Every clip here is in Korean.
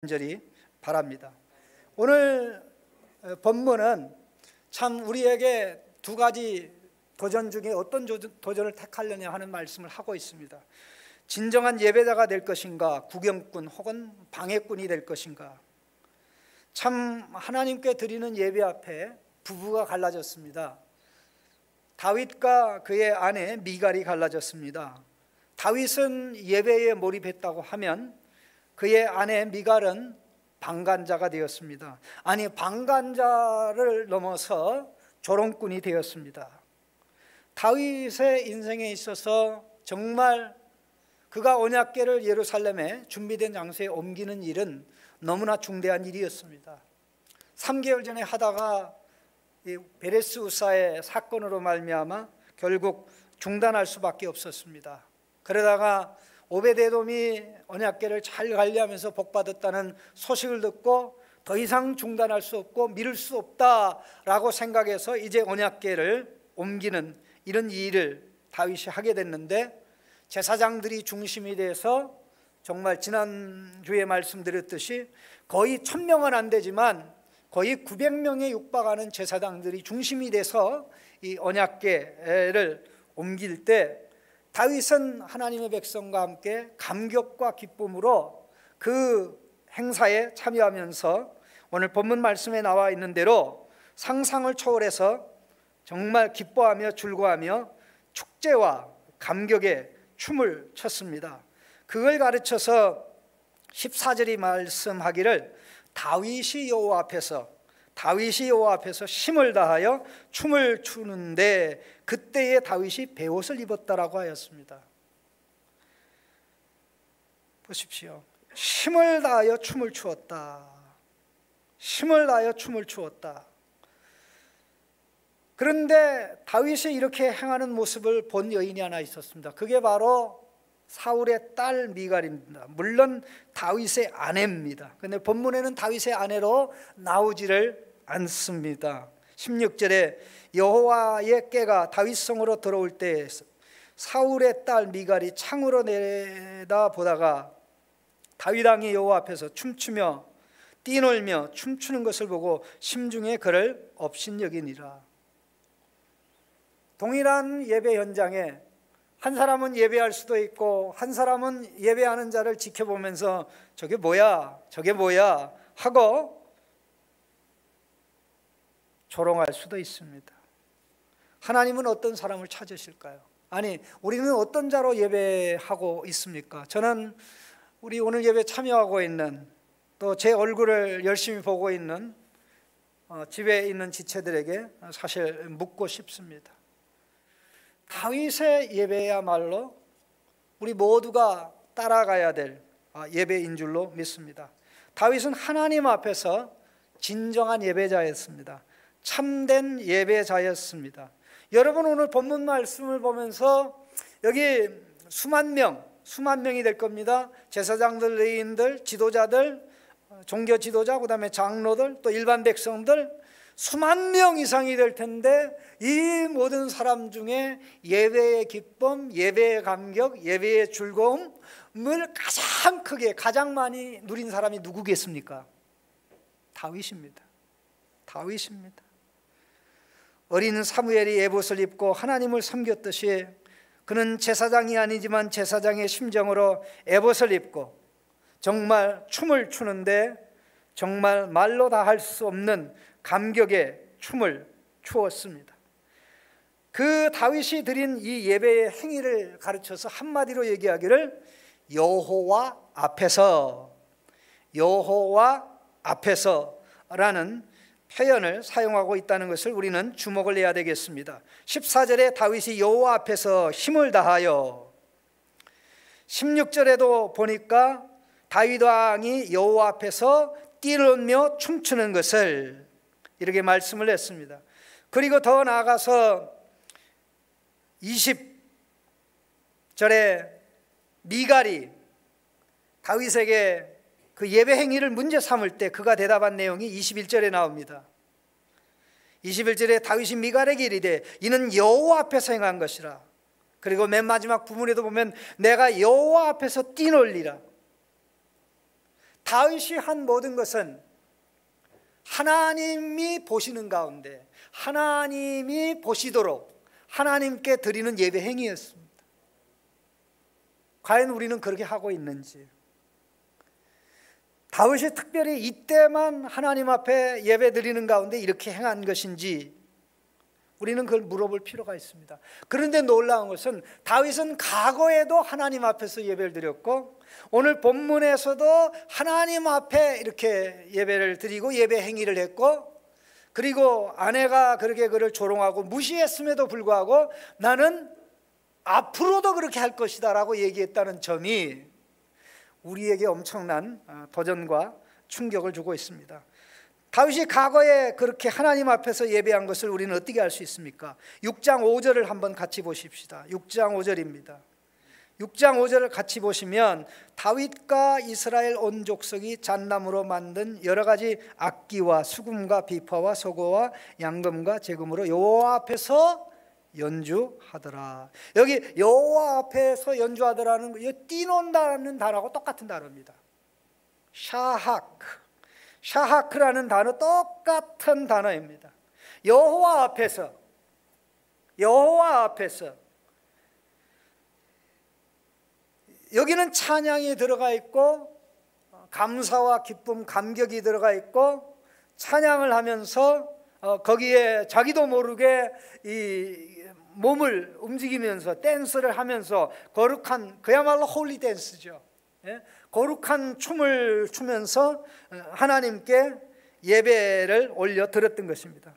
간절히 바랍니다. 오늘 본문은 참 우리에게 두 가지 도전 중에 어떤 도전을 택하려냐 하는 말씀을 하고 있습니다. 진정한 예배자가 될 것인가, 구경꾼 혹은 방해꾼이 될 것인가. 참 하나님께 드리는 예배 앞에 부부가 갈라졌습니다. 다윗과 그의 아내 미갈이 갈라졌습니다. 다윗은 예배에 몰입했다고 하면 그의 아내 미갈은 방관자가 되었습니다. 아니, 방관자를 넘어서 조롱꾼이 되었습니다. 다윗의 인생에 있어서 정말 그가 언약궤를 예루살렘에 준비된 장소에 옮기는 일은 너무나 중대한 일이었습니다. 3개월 전에 하다가 베레스 우사의 사건으로 말미암아 결국 중단할 수밖에 없었습니다. 그러다가 오베데돔이 언약궤를 잘 관리하면서 복받았다는 소식을 듣고 더 이상 중단할 수 없고 미룰 수 없다라고 생각해서 이제 언약궤를 옮기는 이런 일을 다윗이 하게 됐는데, 제사장들이 중심이 돼서 정말 지난주에 말씀드렸듯이 거의 1000명은 안 되지만 거의 900명에 육박하는 제사장들이 중심이 돼서 이 언약궤를 옮길 때 다윗은 하나님의 백성과 함께 감격과 기쁨으로 그 행사에 참여하면서 오늘 본문 말씀에 나와 있는 대로 상상을 초월해서 정말 기뻐하며 즐거워하며 축제와 감격의 춤을 췄습니다. 그걸 가르쳐서 14절이 말씀하기를 다윗이 여호와 앞에서 힘을 다하여 춤을 추는데 그때에 다윗이 베옷을 입었다라고 하였습니다. 보십시오. 힘을 다하여 춤을 추었다. 힘을 다하여 춤을 추었다. 그런데 다윗이 이렇게 행하는 모습을 본 여인이 하나 있었습니다. 그게 바로 사울의 딸 미갈입니다. 물론 다윗의 아내입니다. 그런데 본문에는 다윗의 아내로 나오지를 않습니다. 16절에 여호와의 궤가 다윗성으로 들어올 때 사울의 딸 미갈이 창으로 내다보다가 다윗 왕이 여호와 앞에서 춤추며 뛰놀며 춤추는 것을 보고 심중에 그를 업신여기니라. 동일한 예배 현장에 한 사람은 예배할 수도 있고 한 사람은 예배하는 자를 지켜보면서 저게 뭐야 하고 조롱할 수도 있습니다. 하나님은 어떤 사람을 찾으실까요? 아니, 우리는 어떤 자로 예배하고 있습니까? 저는 우리 오늘 예배 참여하고 있는, 또 제 얼굴을 열심히 보고 있는 집에 있는 지체들에게 사실 묻고 싶습니다. 다윗의 예배야말로 우리 모두가 따라가야 될 예배인 줄로 믿습니다. 다윗은 하나님 앞에서 진정한 예배자였습니다. 참된 예배자였습니다. 여러분, 오늘 본문 말씀을 보면서 여기 수만 명이 될 겁니다. 제사장들, 레위인들, 지도자들, 종교 지도자, 그 다음에 장로들, 또 일반 백성들 수만 명 이상이 될 텐데, 이 모든 사람 중에 예배의 기쁨, 예배의 감격, 예배의 즐거움을 가장 크게, 가장 많이 누린 사람이 누구겠습니까? 다윗입니다. 어린 사무엘이 에봇을 입고 하나님을 섬겼듯이 그는 제사장이 아니지만 제사장의 심정으로 에봇을 입고 정말 춤을 추는데 정말 말로 다 할 수 없는 감격의 춤을 추었습니다. 그 다윗이 드린 이 예배의 행위를 가르쳐서 한마디로 얘기하기를 여호와 앞에서라는 표현을 사용하고 있다는 것을 우리는 주목을 해야 되겠습니다. 14절에 다윗이 여호와 앞에서 힘을 다하여, 16절에도 보니까 다윗 왕이 여호와 앞에서 뛰놀며 춤추는 것을 이렇게 말씀을 했습니다. 그리고 더 나아가서 20절에 미갈이 다윗에게 그 예배 행위를 문제 삼을 때 그가 대답한 내용이 21절에 나옵니다. 21절에 다윗이 미갈에게 이르되 이는 여호와 앞에서 행한 것이라. 그리고 맨 마지막 부분에도 보면 내가 여호와 앞에서 뛰놀리라. 다윗이 한 모든 것은 하나님이 보시는 가운데 하나님이 보시도록 하나님께 드리는 예배 행위였습니다. 과연 우리는 그렇게 하고 있는지, 다윗이 특별히 이때만 하나님 앞에 예배 드리는 가운데 이렇게 행한 것인지 우리는 그걸 물어볼 필요가 있습니다. 그런데 놀라운 것은 다윗은 과거에도 하나님 앞에서 예배를 드렸고 오늘 본문에서도 하나님 앞에 이렇게 예배를 드리고 예배 행위를 했고, 그리고 아내가 그렇게 그를 조롱하고 무시했음에도 불구하고 나는 앞으로도 그렇게 할 것이다 라고 얘기했다는 점이 우리에게 엄청난 도전과 충격을 주고 있습니다. 다윗이 과거에 그렇게 하나님 앞에서 예배한 것을 우리는 어떻게 알 수 있습니까? 6장 5절을 한번 같이 보십시다. 6장 5절입니다. 6장 5절을 같이 보시면 다윗과 이스라엘 온 족속이 잣나무로 만든 여러 가지 악기와 수금과 비파와 소고와 양금과 제금으로 여호와 앞에서 연주하더라. 여기 여호와 앞에서 연주하더라는 거, 뛰논다는 단어하고 똑같은 단어입니다. 샤하크라는 단어 똑같은 단어입니다. 여호와 앞에서 여기는 찬양이 들어가 있고 감사와 기쁨, 감격이 들어가 있고 찬양을 하면서 거기에 자기도 모르게 이 몸을 움직이면서 댄스를 하면서 거룩한, 그야말로 홀리 댄스죠. 거룩한 춤을 추면서 하나님께 예배를 올려 드렸던 것입니다.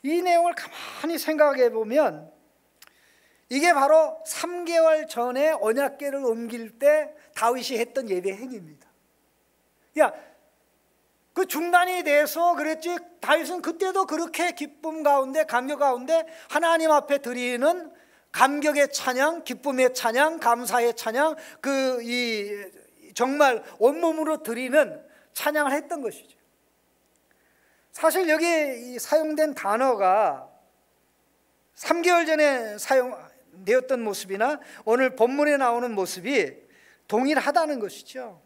이 내용을 가만히 생각해 보면 이게 바로 3개월 전에 언약궤를 옮길 때 다윗이 했던 예배 행위입니다. 그 중단이 돼서 그랬지, 다윗은 그때도 그렇게 기쁨 가운데 감격 가운데 하나님 앞에 드리는 감격의 찬양, 기쁨의 찬양, 감사의 찬양, 정말 온몸으로 드리는 찬양을 했던 것이죠. 사실 여기 사용된 단어가 3개월 전에 사용되었던 모습이나 오늘 본문에 나오는 모습이 동일하다는 것이죠.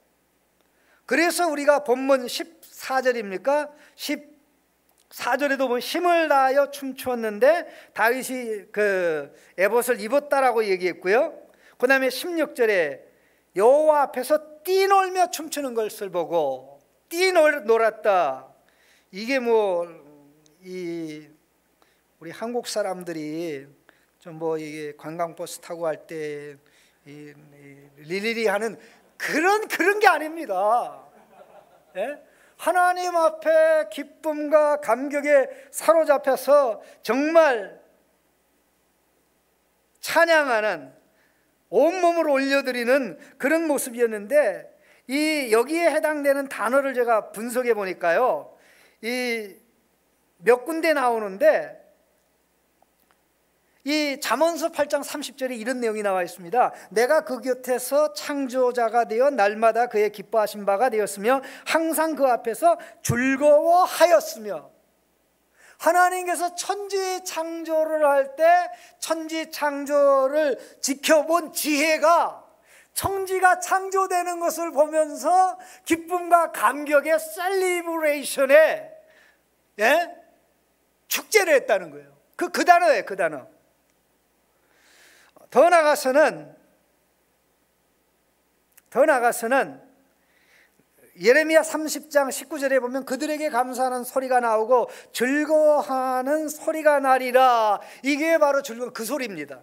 그래서 우리가 본문 14절입니까? 14절에도 보면 힘을 다하여 춤추었는데 다윗이 그 에봇을 입었다라고 얘기했고요. 그 다음에 16절에 여호와 앞에서 뛰놀며 춤추는 것을 보고 뛰놀았다. 이게 우리 한국 사람들이 좀 이게 관광버스 타고 할 때 리리리 하는 그런 게 아닙니다. 하나님 앞에 기쁨과 감격에 사로잡혀서 정말 찬양하는, 온몸을 올려드리는 그런 모습이었는데, 여기에 해당되는 단어를 제가 분석해 보니까요, 몇 군데 나오는데 이 잠언서 8장 30절에 이런 내용이 나와 있습니다. 내가 그 곁에서 창조자가 되어 날마다 그의 기뻐하신 바가 되었으며 항상 그 앞에서 즐거워하였으며, 하나님께서 천지 창조를 할 때 천지 창조를 지켜본 지혜가 천지가 창조되는 것을 보면서 기쁨과 감격의 셀리브레이션에 축제를 했다는 거예요. 그 단어예요, 그 단어. 더 나아가서는 예레미야 30장 19절에 보면 그들에게 감사하는 소리가 나오고 즐거워하는 소리가 나리라. 이게 바로 그 소리입니다.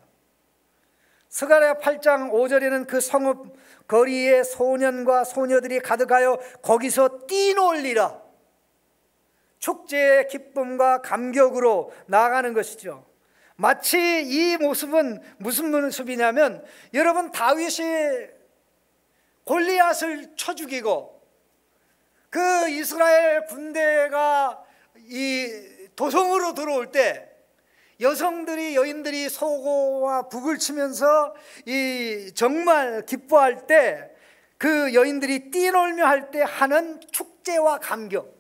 스가랴 8장 5절에는 그 성읍 거리에 소년과 소녀들이 가득하여 거기서 뛰놀리라. 축제의 기쁨과 감격으로 나아가는 것이죠. 마치 이 모습은 무슨 모습이냐면, 여러분, 다윗이 골리앗을 쳐 죽이고 그 이스라엘 군대가 이 도성으로 들어올 때 여인들이 소고와 북을 치면서 정말 기뻐할 때, 그 여인들이 뛰놀며 할 때 하는 축제와 감격,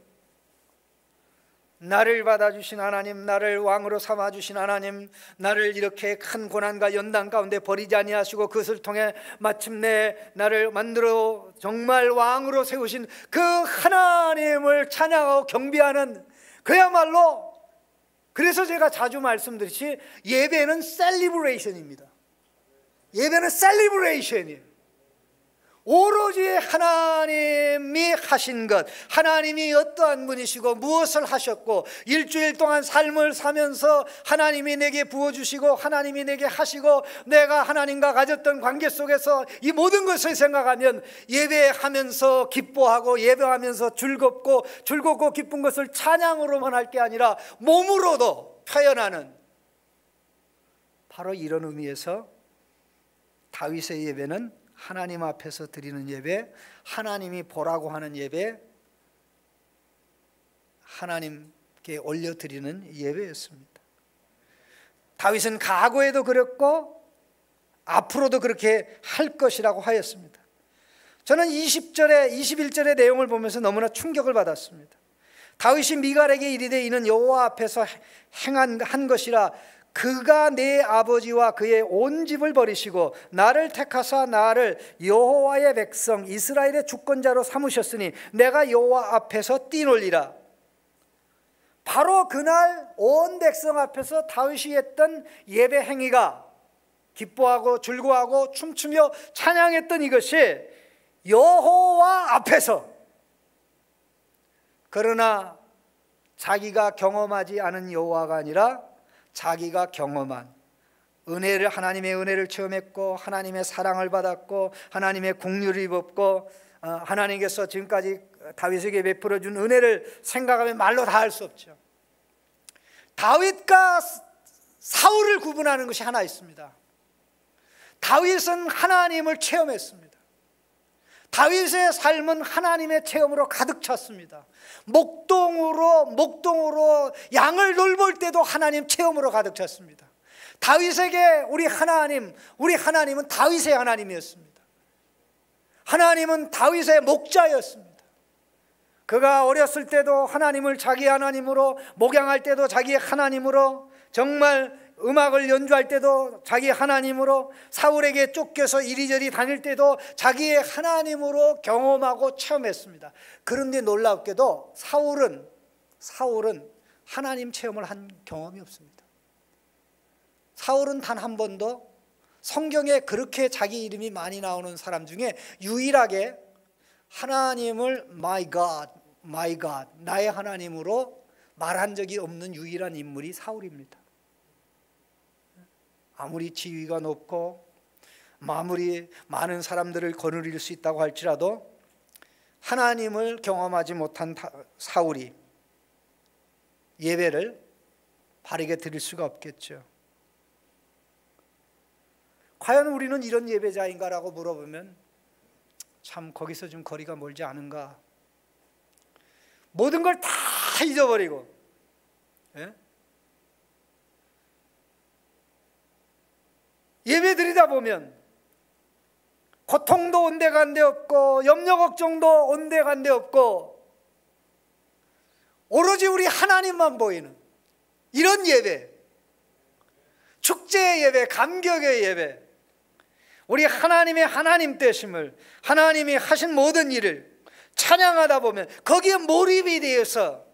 나를 받아주신 하나님, 나를 왕으로 삼아주신 하나님, 나를 이렇게 큰 고난과 연단 가운데 버리지 아니하시고 그것을 통해 마침내 나를 만들어 정말 왕으로 세우신 그 하나님을 찬양하고 경배하는, 그야말로, 그래서 제가 자주 말씀드리지, 예배는 셀리브레이션입니다. 예배는 셀리브레이션이에요. 오로지 하나님이 하신 것, 하나님이 어떠한 분이시고 무엇을 하셨고, 일주일 동안 삶을 사면서 하나님이 내게 부어주시고 하나님이 내게 하시고 내가 하나님과 가졌던 관계 속에서 이 모든 것을 생각하면 예배하면서 기뻐하고 예배하면서 즐겁고 기쁜 것을 찬양으로만 할 게 아니라 몸으로도 표현하는, 바로 이런 의미에서 다윗의 예배는 하나님 앞에서 드리는 예배, 하나님이 보라고 하는 예배, 하나님께 올려드리는 예배였습니다. 다윗은 과거에도 그랬고 앞으로도 그렇게 할 것이라고 하였습니다. 저는 20절에 21절의 내용을 보면서 너무나 충격을 받았습니다. 다윗이 미갈에게 이르되 이는 여호와 앞에서 한 것이라 그가 내 아버지와 그의 온 집을 버리시고 나를 택하사 나를 여호와의 백성 이스라엘의 주권자로 삼으셨으니 내가 여호와 앞에서 뛰놀리라. 바로 그날 온 백성 앞에서 다윗이 했던 예배 행위가, 기뻐하고 즐거워하고 춤추며 찬양했던 이것이 여호와 앞에서, 그러나 자기가 경험하지 않은 여호와가 아니라 자기가 경험한 은혜를, 하나님의 은혜를 체험했고 하나님의 사랑을 받았고 하나님의 긍휼을 입었고 하나님께서 지금까지 다윗에게 베풀어준 은혜를 생각하면 말로 다 할 수 없죠. 다윗과 사울을 구분하는 것이 하나 있습니다. 다윗은 하나님을 체험했습니다. 다윗의 삶은 하나님의 체험으로 가득 찼습니다. 목동으로 양을 돌볼 때도 하나님 체험으로 가득 찼습니다. 다윗에게 우리 하나님은 다윗의 하나님이었습니다. 하나님은 다윗의 목자였습니다. 그가 어렸을 때도 하나님을 자기 하나님으로, 목양할 때도 자기 하나님으로, 정말 음악을 연주할 때도 자기 하나님으로, 사울에게 쫓겨서 이리저리 다닐 때도 자기의 하나님으로 경험하고 체험했습니다. 그런데 놀랍게도 사울은 하나님 체험을 한 경험이 없습니다. 사울은 단 한 번도 성경에 그렇게 자기 이름이 많이 나오는 사람 중에 유일하게 하나님을 My God, 나의 하나님으로 말한 적이 없는 유일한 인물이 사울입니다. 아무리 지위가 높고 아무리 많은 사람들을 거느릴 수 있다고 할지라도 하나님을 경험하지 못한 사울이 예배를 바르게 드릴 수가 없겠죠. 과연 우리는 이런 예배자인가라고 물어보면 참 거기서 좀 거리가 멀지 않은가. 모든 걸 다 잊어버리고, 예배 드리다 보면 고통도 온데간데 없고 염려 걱정도 온데간데 없고 오로지 우리 하나님만 보이는 이런 예배, 축제의 예배, 감격의 예배, 우리 하나님의 하나님 되심을, 하나님이 하신 모든 일을 찬양하다 보면 거기에 몰입이 되어서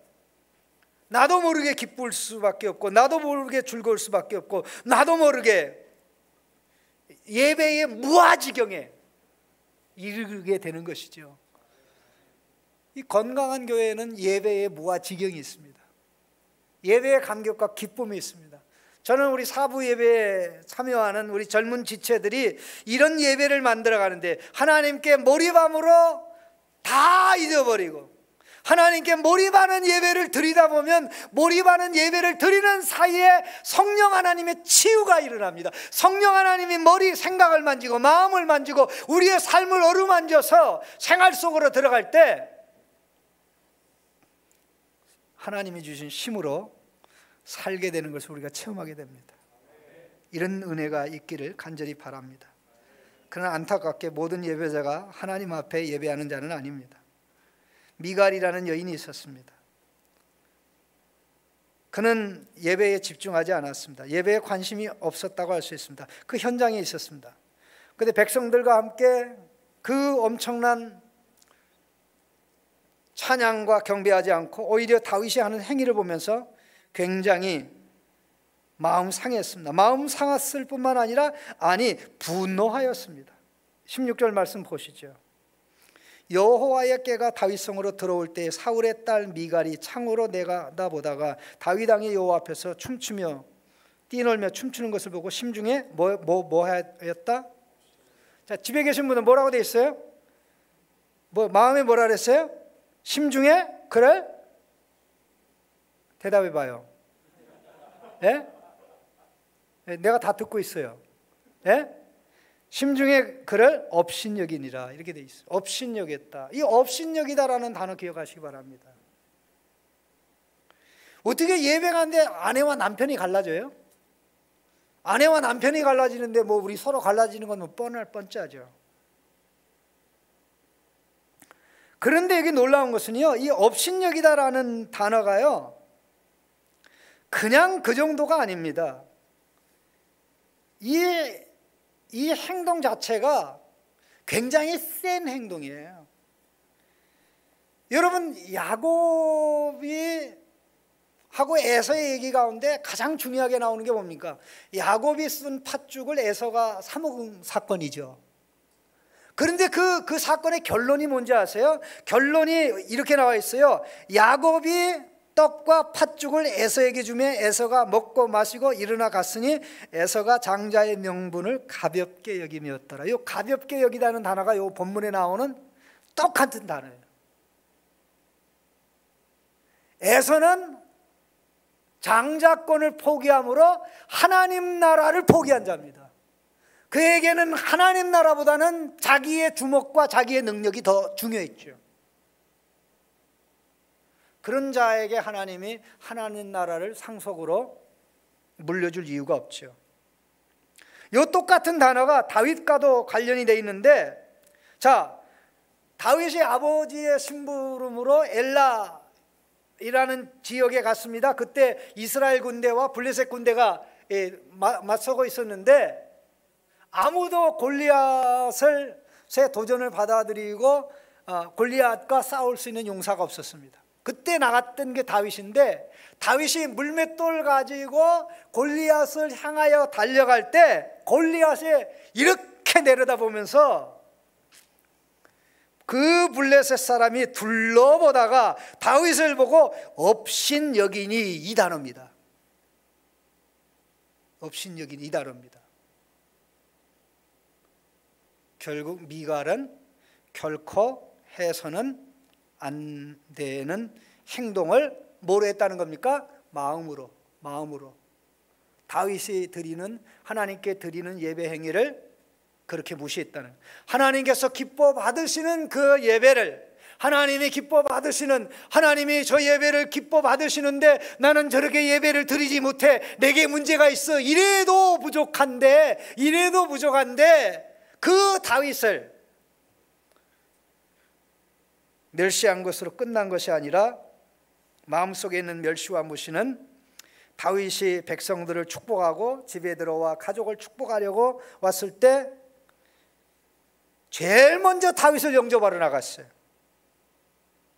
나도 모르게 기쁠 수밖에 없고 나도 모르게 즐거울 수밖에 없고 나도 모르게 예배의 무아지경에 이르게 되는 것이죠. 이 건강한 교회에는 예배의 무아지경이 있습니다. 예배의 감격과 기쁨이 있습니다. 저는 우리 사부 예배에 참여하는 우리 젊은 지체들이 이런 예배를 만들어 가는데 하나님께 몰입함으로 다 잊어버리고 하나님께 몰입하는 예배를 드리다 보면 몰입하는 예배를 드리는 사이에 성령 하나님의 치유가 일어납니다. 성령 하나님이 머리 생각을 만지고 마음을 만지고 우리의 삶을 어루만져서 생활 속으로 들어갈 때 하나님이 주신 힘으로 살게 되는 것을 우리가 체험하게 됩니다. 이런 은혜가 있기를 간절히 바랍니다. 그러나 안타깝게 모든 예배자가 하나님 앞에 예배하는 자는 아닙니다. 미갈이라는 여인이 있었습니다. 그는 예배에 집중하지 않았습니다. 예배에 관심이 없었다고 할 수 있습니다. 그 현장에 있었습니다. 그런데 백성들과 함께 그 엄청난 찬양과 경배하지 않고 오히려 다윗이 하는 행위를 보면서 굉장히 마음 상했습니다. 마음 상했을 뿐만 아니라 분노하였습니다. 16절 말씀 보시죠. 여호와의 궤가 다윗성으로 들어올 때 사울의 딸 미갈이 창으로 내다보다가 다윗 왕의 여호와 앞에서 춤추며 뛰놀며 춤추는 것을 보고 심중에 뭐 하였다? 자, 집에 계신 분은 뭐라고 돼 있어요? 마음에 뭐라 그랬어요? 심중에 그를 대답해 봐요. 예? 내가 다 듣고 있어요. 예? 심중에 그를 업신여기니라 이렇게 돼 있어요. 업신여겼다. 이 업신여기다라는 단어 기억하시기 바랍니다. 어떻게 예배가는데 아내와 남편이 갈라져요? 아내와 남편이 갈라지는데 우리 서로 갈라지는 건 뻔할 뻔짜죠. 그런데 여기 놀라운 것은요, 이 업신여기다라는 단어가요, 그냥 그 정도가 아닙니다. 이 행동 자체가 굉장히 센 행동이에요. 여러분, 야곱이 하고 에서의 얘기 가운데 가장 중요하게 나오는 게 뭡니까? 야곱이 쓴 팥죽을 에서가 사먹은 사건이죠. 그런데 그 사건의 결론이 뭔지 아세요? 결론이 이렇게 나와 있어요. 야곱이 떡과 팥죽을 에서에게 주며 에서가 먹고 마시고 일어나 갔으니 에서가 장자의 명분을 가볍게 여김이었더라. 이 가볍게 여기다는 단어가 이 본문에 나오는 똑같은 단어예요. 에서는 장자권을 포기함으로 하나님 나라를 포기한 자입니다. 그에게는 하나님 나라보다는 자기의 주먹과 자기의 능력이 더 중요했죠. 그런 자에게 하나님이 하나님 나라를 상속으로 물려줄 이유가 없죠. 이 똑같은 단어가 다윗과도 관련이 되어 있는데, 자, 다윗이 아버지의 심부름으로 엘라이라는 지역에 갔습니다. 그때 이스라엘 군대와 블레셋 군대가 맞서고 있었는데 아무도 골리앗의 도전을 받아들이고 골리앗과 싸울 수 있는 용사가 없었습니다. 그때 나갔던 게 다윗인데, 다윗이 물맷돌 가지고 골리앗을 향하여 달려갈 때 골리앗이 이렇게 내려다보면서 그 블레셋 사람이 둘러보다가 다윗을 보고 업신여기니 이 단어입니다. 업신여기니 이 단어입니다. 결국 미갈은 결코 해서는 안 되는 행동을 뭐로 했다는 겁니까? 마음으로. 다윗이 하나님께 드리는 예배 행위를 그렇게 무시했다는, 하나님께서 기뻐 받으시는 그 예배를, 하나님이 기뻐 받으시는, 하나님이 저 예배를 기뻐 받으시는데 나는 저렇게 예배를 드리지 못해, 내게 문제가 있어, 이래도 부족한데 그 다윗을 멸시한 것으로 끝난 것이 아니라 마음속에 있는 멸시와 무시는 다윗이 백성들을 축복하고 집에 들어와 가족을 축복하려고 왔을 때 제일 먼저 다윗을 영접하러 나갔어요.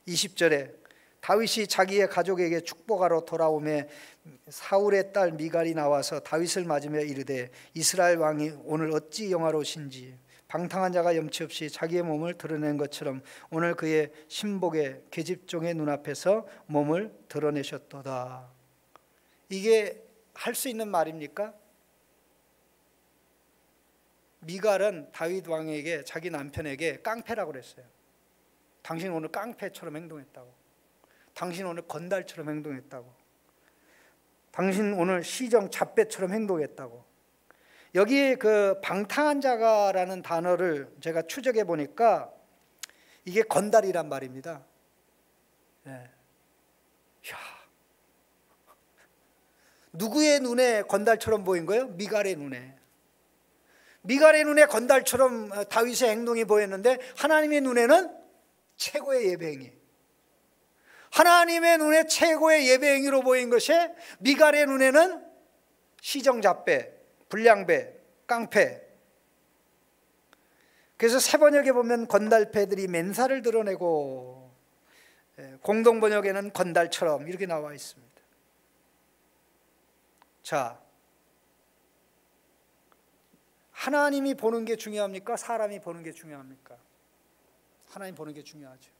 20절에 다윗이 자기의 가족에게 축복하러 돌아오매 사울의 딸 미갈이 나와서 다윗을 맞으며 이르되 이스라엘 왕이 오늘 어찌 영화로우신지 방탕한 자가 염치 없이 자기의 몸을 드러낸 것처럼 오늘 그의 신복의 계집종의 눈앞에서 몸을 드러내셨도다. 이게 할 수 있는 말입니까? 미갈은 다윗 왕에게, 자기 남편에게 깡패라고 그랬어요. 당신 오늘 깡패처럼 행동했다고. 당신 오늘 건달처럼 행동했다고. 당신 오늘 시정 잡배처럼 행동했다고. 여기 그 방탕한 자가라는 단어를 제가 추적해 보니까 이게 건달이란 말입니다. 네. 이야. 누구의 눈에 건달처럼 보인 거예요? 미갈의 눈에. 미갈의 눈에 건달처럼 다윗의 행동이 보였는데 하나님의 눈에는 최고의 예배 행위, 하나님의 눈에 최고의 예배 행위로 보인 것이 미갈의 눈에는 시정잡배, 불량배, 깡패. 그래서 세번역에 보면 건달패들이 맨살을 드러내고, 공동번역에는 건달처럼 이렇게 나와 있습니다. 자, 하나님이 보는 게 중요합니까? 사람이 보는 게 중요합니까? 하나님 보는 게 중요하죠.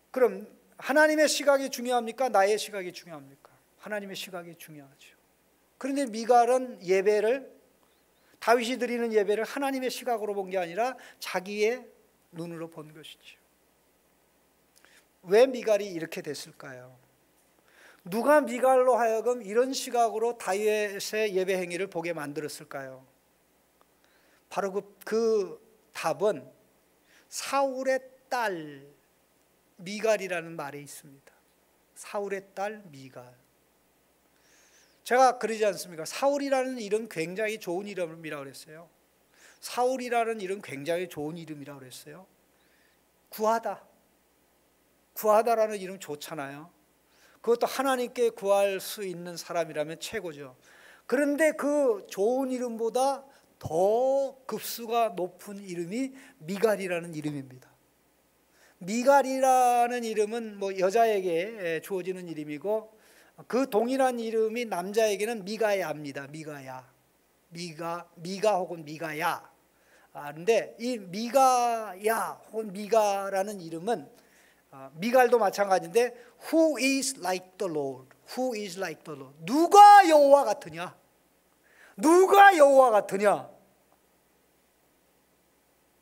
그럼 하나님의 시각이 중요합니까? 나의 시각이 중요합니까? 하나님의 시각이 중요하죠. 그런데 미갈은 예배를, 다윗이 드리는 예배를 하나님의 시각으로 본 게 아니라 자기의 눈으로 본 것이죠. 왜 미갈이 이렇게 됐을까요? 누가 미갈로 하여금 이런 시각으로 다윗의 예배 행위를 보게 만들었을까요? 바로 그 답은 사울의 딸 미갈이라는 말에 있습니다. 사울의 딸 미갈. 제가 그러지 않습니까? 사울이라는 이름 굉장히 좋은 이름이라고 그랬어요. 사울이라는 이름 굉장히 좋은 이름이라고 그랬어요. 구하다. 구하다라는 이름 좋잖아요. 그것도 하나님께 구할 수 있는 사람이라면 최고죠. 그런데 그 좋은 이름보다 더 급수가 높은 이름이 미갈이라는 이름입니다. 미갈이라는 이름은 뭐 여자에게 주어지는 이름이고, 그 동일한 이름이 남자에게는 미가야입니다. 미가야, 미가 혹은 미가야. 그런데 이 미가야 혹은 미가라는 이름은 미갈도 마찬가지인데 Who is like the Lord? Who is like the Lord? 누가 여호와 같으냐? 누가 여호와 같으냐?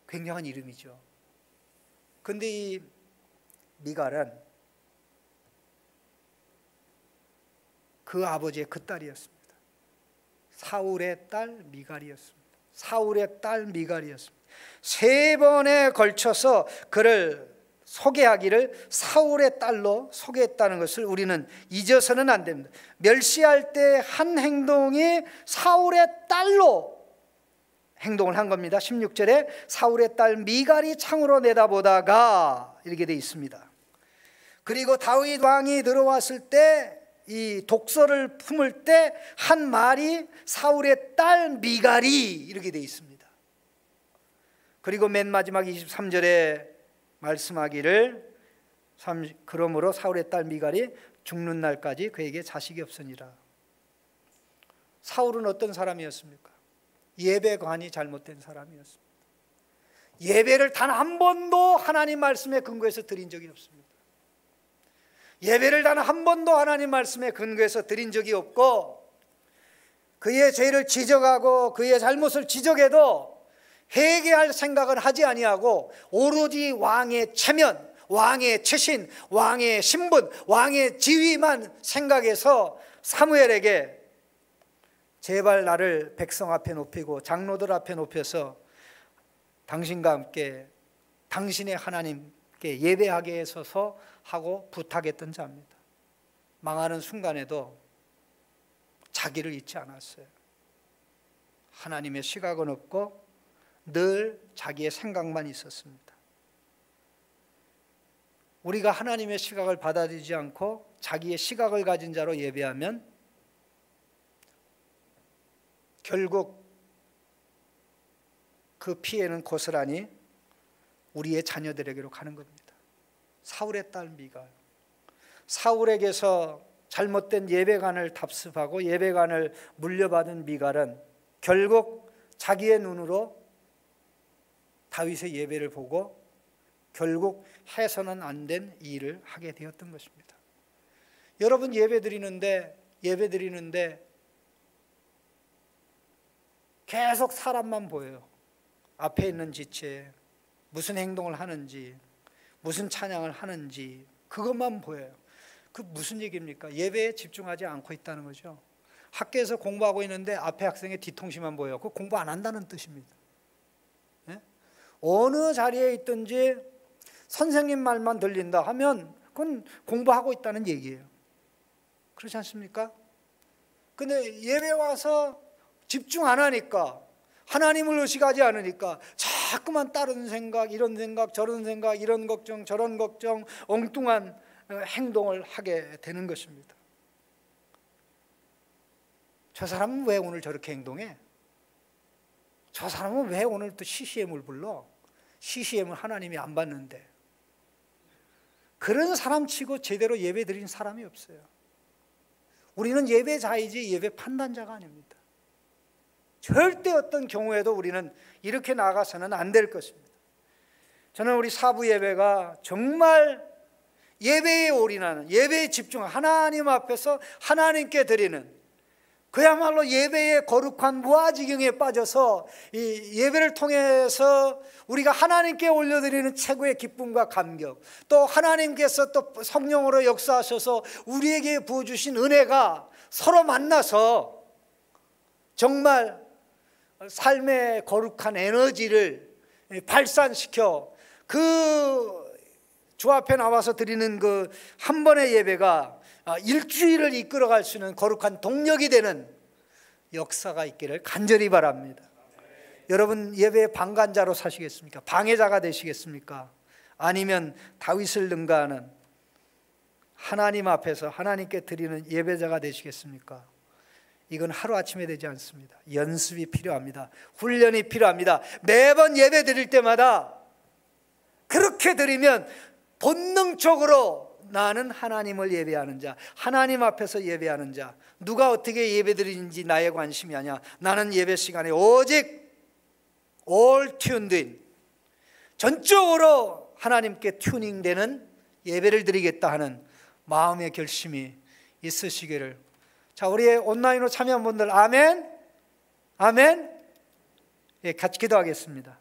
굉장한 이름이죠. 근데 이 미갈은 그 아버지의 그 딸이었습니다. 사울의 딸 미갈이었습니다. 사울의 딸 미갈이었습니다. 3번에 걸쳐서 그를 소개하기를 사울의 딸로 소개했다는 것을 우리는 잊어서는 안 됩니다. 멸시할 때 한 행동이 사울의 딸로 행동을 한 겁니다. 16절에 사울의 딸 미갈이 창으로 내다보다가 이렇게 돼 있습니다. 그리고 다윗 왕이 들어왔을 때 이 독서를 품을 때 한 말이 사울의 딸 미갈이 이렇게 돼 있습니다. 그리고 맨 마지막 23절에 말씀하기를 그러므로 사울의 딸 미갈이 죽는 날까지 그에게 자식이 없으니라. 사울은 어떤 사람이었습니까? 예배관이 잘못된 사람이었습니다. 예배를 단 한 번도 하나님 말씀에 근거해서 드린 적이 없습니다. 예배를 단 한 번도 하나님 말씀에 근거해서 드린 적이 없고, 그의 죄를 지적하고 그의 잘못을 지적해도 회개할 생각은 하지 아니하고 오로지 왕의 체면, 왕의 체신, 왕의 신분, 왕의 지위만 생각해서 사무엘에게 제발 나를 백성 앞에 높이고 장로들 앞에 높여서 당신과 함께 당신의 하나님께 예배하게 해서서 하고 부탁했던 자입니다. 망하는 순간에도 자기를 잊지 않았어요. 하나님의 시각은 없고 늘 자기의 생각만 있었습니다. 우리가 하나님의 시각을 받아들이지 않고 자기의 시각을 가진 자로 예배하면 결국 그 피해는 고스란히 우리의 자녀들에게로 가는 겁니다. 사울의 딸 미갈, 사울에게서 잘못된 예배관을 답습하고 예배관을 물려받은 미갈은 결국 자기의 눈으로 다윗의 예배를 보고 결국 해서는 안 된 일을 하게 되었던 것입니다. 여러분 예배드리는데 계속 사람만 보여요. 앞에 있는 지체, 무슨 행동을 하는지, 무슨 찬양을 하는지 그것만 보여요. 그 무슨 얘기입니까? 예배에 집중하지 않고 있다는 거죠. 학교에서 공부하고 있는데 앞에 학생의 뒤통수만 보여요. 그거 공부 안 한다는 뜻입니다. 네? 어느 자리에 있든지 선생님 말만 들린다 하면 그건 공부하고 있다는 얘기예요. 그렇지 않습니까? 근데 예배 와서 집중 안 하니까, 하나님을 의식하지 않으니까 자꾸만 다른 생각, 이런 생각, 저런 생각, 이런 걱정, 저런 걱정, 엉뚱한 행동을 하게 되는 것입니다. 저 사람은 왜 오늘 저렇게 행동해? 저 사람은 왜 오늘 또 CCM을 불러? CCM을 하나님이 안 받는데. 그런 사람 치고 제대로 예배 드린 사람이 없어요. 우리는 예배자이지 예배 판단자가 아닙니다. 절대 어떤 경우에도 우리는 이렇게 나가서는 안 될 것입니다. 저는 우리 사부 예배가 정말 예배에 올인하는, 예배에 집중하는, 하나님 앞에서 하나님께 드리는, 그야말로 예배의 거룩한 무아지경에 빠져서 이 예배를 통해서 우리가 하나님께 올려드리는 최고의 기쁨과 감격, 또 하나님께서 또 성령으로 역사하셔서 우리에게 부어주신 은혜가 서로 만나서 정말 삶의 거룩한 에너지를 발산시켜 그 주 앞에 나와서 드리는 그 한 번의 예배가 일주일을 이끌어갈 수 있는 거룩한 동력이 되는 역사가 있기를 간절히 바랍니다. 여러분 예배의 방관자로 사시겠습니까? 방해자가 되시겠습니까? 아니면 다윗을 능가하는 하나님 앞에서 하나님께 드리는 예배자가 되시겠습니까? 이건 하루아침에 되지 않습니다. 연습이 필요합니다. 훈련이 필요합니다. 매번 예배 드릴 때마다 그렇게 드리면 본능적으로 나는 하나님을 예배하는 자, 하나님 앞에서 예배하는 자, 누가 어떻게 예배 드리는지 나의 관심이 아니야. 나는 예배 시간에 오직 all tuned in, 전적으로 하나님께 튜닝되는 예배를 드리겠다 하는 마음의 결심이 있으시기를. 자, 우리 온라인으로 참여한 분들 아멘, 아멘. 예, 같이 기도하겠습니다.